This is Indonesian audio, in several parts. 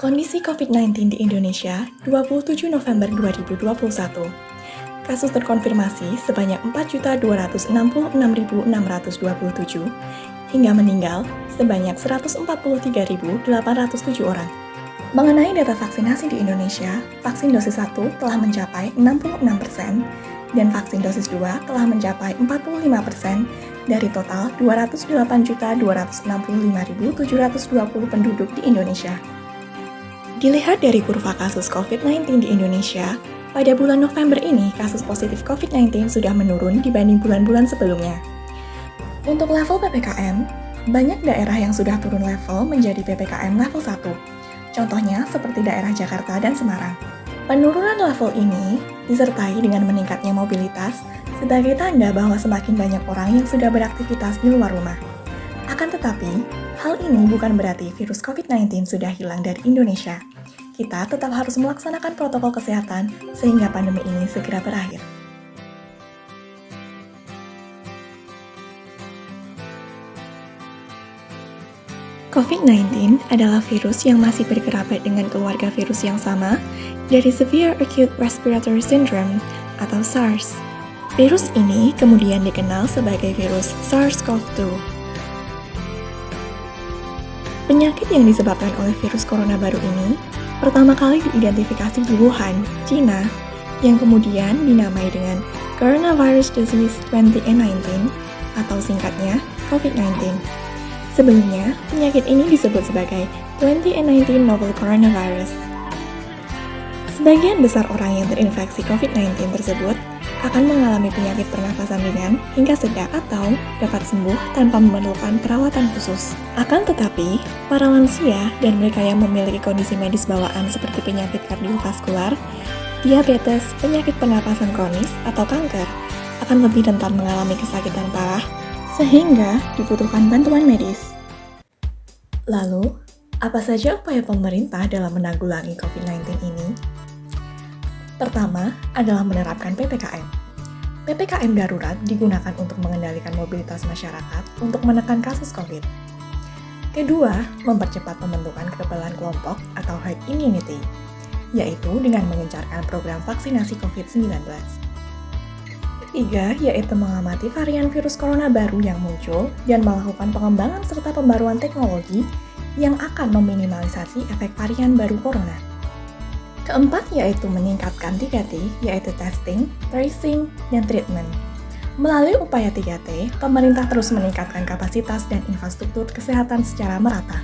Kondisi COVID-19 di Indonesia 27 November 2021. Kasus terkonfirmasi sebanyak 4.266.627 hingga meninggal sebanyak 143.807 orang. Mengenai data vaksinasi di Indonesia, vaksin dosis 1 telah mencapai 66% dan vaksin dosis 2 telah mencapai 45% dari total 208.265.720 penduduk di Indonesia. Dilihat dari kurva kasus COVID-19 di Indonesia, pada bulan November ini kasus positif COVID-19 sudah menurun dibanding bulan-bulan sebelumnya. Untuk level PPKM, banyak daerah yang sudah turun level menjadi PPKM level 1. Contohnya seperti daerah Jakarta dan Semarang. Penurunan level ini disertai dengan meningkatnya mobilitas sebagai tanda bahwa semakin banyak orang yang sudah beraktivitas di luar rumah. Akan tetapi, hal ini bukan berarti virus COVID-19 sudah hilang dari Indonesia. Kita tetap harus melaksanakan protokol kesehatan sehingga pandemi ini segera berakhir. COVID-19 adalah virus yang masih berkerabat dengan keluarga virus yang sama dari Severe Acute Respiratory Syndrome atau SARS. Virus ini kemudian dikenal sebagai virus SARS-CoV-2. Penyakit yang disebabkan oleh virus corona baru ini pertama kali diidentifikasi di Wuhan, China, yang kemudian dinamai dengan Coronavirus Disease 2019 atau singkatnya COVID-19. Sebelumnya, penyakit ini disebut sebagai 2019 Novel Coronavirus. Sebagian besar orang yang terinfeksi COVID-19 tersebut akan mengalami penyakit pernafasan ringan hingga sedang atau dapat sembuh tanpa memerlukan perawatan khusus. Akan tetapi, para lansia dan mereka yang memiliki kondisi medis bawaan seperti penyakit kardiovaskular, diabetes, penyakit pernapasan kronis, atau kanker akan lebih rentan mengalami kesakitan parah sehingga dibutuhkan bantuan medis. Lalu, apa saja upaya pemerintah dalam menanggulangi COVID-19 ini? Pertama adalah menerapkan PPKM. PPKM darurat digunakan untuk mengendalikan mobilitas masyarakat untuk menekan kasus COVID. Kedua, mempercepat pembentukan kekebalan kelompok atau herd immunity, yaitu dengan mengencarkan program vaksinasi COVID-19. Ketiga, yaitu mengamati varian virus corona baru yang muncul dan melakukan pengembangan serta pembaruan teknologi yang akan meminimalisasi efek varian baru corona. Keempat, yaitu meningkatkan 3T, yaitu testing, tracing, dan treatment. Melalui upaya 3T, pemerintah terus meningkatkan kapasitas dan infrastruktur kesehatan secara merata.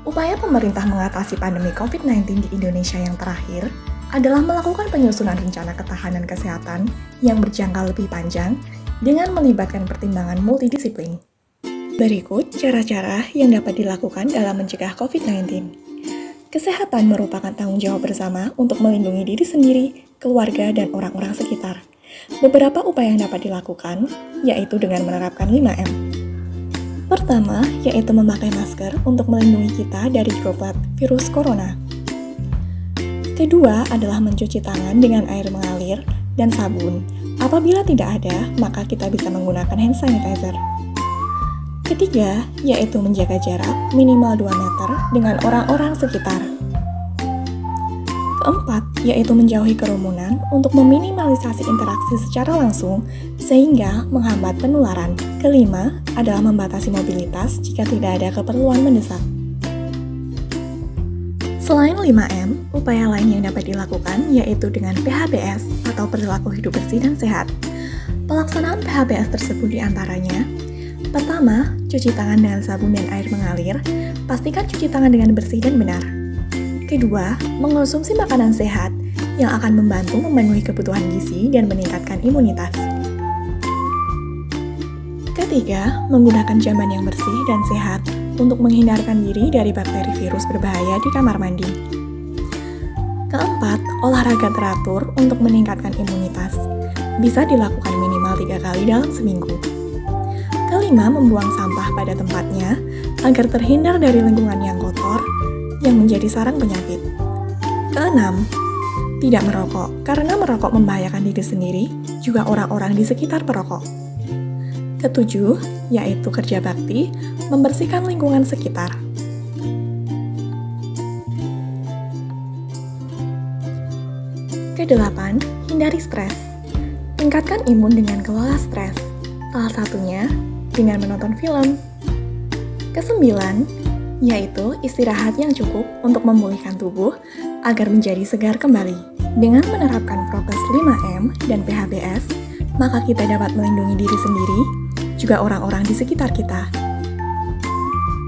Upaya pemerintah mengatasi pandemi COVID-19 di Indonesia yang terakhir adalah melakukan penyusunan rencana ketahanan kesehatan yang berjangka lebih panjang dengan melibatkan pertimbangan multidisiplin. Berikut cara-cara yang dapat dilakukan dalam mencegah COVID-19. Kesehatan merupakan tanggung jawab bersama untuk melindungi diri sendiri, keluarga, dan orang-orang sekitar. Beberapa upaya yang dapat dilakukan, yaitu dengan menerapkan 5M. Pertama, yaitu memakai masker untuk melindungi kita dari droplet virus corona. Kedua adalah mencuci tangan dengan air mengalir dan sabun. Apabila tidak ada, maka kita bisa menggunakan hand sanitizer. Ketiga, yaitu menjaga jarak minimal 2 meter dengan orang-orang sekitar. Keempat, yaitu menjauhi kerumunan untuk meminimalisasi interaksi secara langsung sehingga menghambat penularan. Kelima, adalah membatasi mobilitas jika tidak ada keperluan mendesak. Selain 5M, upaya lain yang dapat dilakukan yaitu dengan PHBS atau perilaku hidup bersih dan sehat. Pelaksanaan PHBS tersebut diantaranya: pertama, cuci tangan dengan sabun dan air mengalir. Pastikan cuci tangan dengan bersih dan benar. Kedua, mengonsumsi makanan sehat yang akan membantu memenuhi kebutuhan gizi dan meningkatkan imunitas. Ketiga, menggunakan jamban yang bersih dan sehat untuk menghindarkan diri dari bakteri virus berbahaya di kamar mandi. Keempat, olahraga teratur untuk meningkatkan imunitas. Bisa dilakukan minimal 3 kali dalam seminggu. Kelima, membuang sampah pada tempatnya agar terhindar dari lingkungan yang kotor yang menjadi sarang penyakit. Keenam, tidak merokok karena merokok membahayakan diri sendiri juga orang-orang di sekitar perokok. Ketujuh, yaitu kerja bakti, membersihkan lingkungan sekitar. Kedelapan, hindari stres. Tingkatkan imun dengan kelola stres. Salah satunya dengan menonton film. Kesembilan, yaitu istirahat yang cukup untuk memulihkan tubuh agar menjadi segar kembali. Dengan menerapkan prokes 5M dan PHBS, maka kita dapat melindungi diri sendiri, juga orang-orang di sekitar kita.